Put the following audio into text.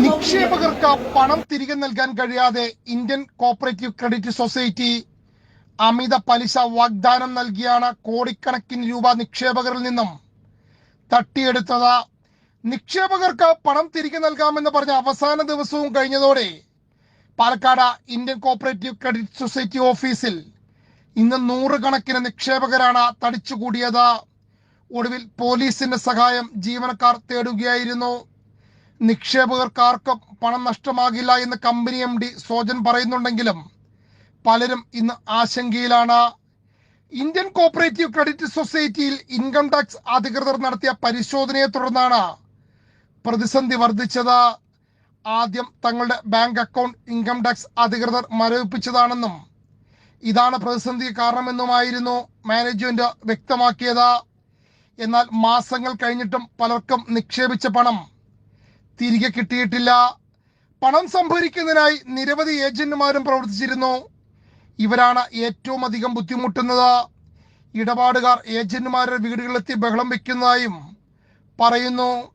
നിക്ഷേപകർക്ക് പണം തിരികെ നൽകാൻ കഴിയാതെ ഇന്ത്യൻ കോപ്പറേറ്റീവ് ക്രെഡിറ്റ് സൊസൈറ്റി അമിത പലിശ വാഗ്ദാനം നൽകിയാണ് കോടിക്കണക്കിന് രൂപ നിക്ഷേപകരിൽ നിന്നും തട്ടിയെടുത്തത്. നിക്ഷേപകർക്ക് പണം തിരികെ നൽകാമെന്ന് പറഞ്ഞ അവസാന ദിവസവും കഴിഞ്ഞതോടെ Palakkad Indian cooperative credit society ഓഫീസിൽ ഇന്ന് നൂറുകണക്കിന് നിക്ഷേപകരാണ് തടിച്ചുകൂടിയത്. ഒടുവിൽ പോലീസിന്റെ സഹായം ജീവനക്കാർ തേടുകയായിരുന്നു. നിക്ഷേപകർക്കാർക്കും പണം നഷ്ടമാകില്ല എന്ന് കമ്പനി MD സോജൻ പറയുന്നുണ്ടെങ്കിലും പലരും ഇന്ന് ആശങ്കയിലാണ്. ഇന്ത്യൻ കോപ്പറേറ്റീവ് ക്രെഡിറ്റ് സൊസൈറ്റിയിൽ ഇൻകം ടാക്സ് അധികൃതർ നടത്തിയ പരിശോധനയെ തുടർന്നാണ് പ്രതിസന്ധി വർദ്ധിച്ചത്. ആദ്യം തങ്ങളുടെ ബാങ്ക് അക്കൗണ്ട് ഇൻകം ടാക്സ് അധികൃതർ മരവിപ്പിച്ചതാണെന്നും ഇതാണ് പ്രതിസന്ധി കാരണമെന്നുമായിരുന്നു മാനേജ്മെന്റ് വ്യക്തമാക്കിയത്. എന്നാൽ മാസങ്ങൾ കഴിഞ്ഞിട്ടും പലർക്കും നിക്ഷേപിച്ച പണം തിരികെ കിട്ടിയിട്ടില്ല. പണം സംഭരിക്കുന്നതിനായി നിരവധി ഏജന്റുമാരും പ്രവർത്തിച്ചിരുന്നു. ഇവരാണ് ഏറ്റവും അധികം ബുദ്ധിമുട്ടുന്നത്. ഇടപാടുകാർ ഏജന്റുമാരുടെ വീടുകളിലെത്തി ബഹളം വയ്ക്കുന്നതായും പറയുന്നു.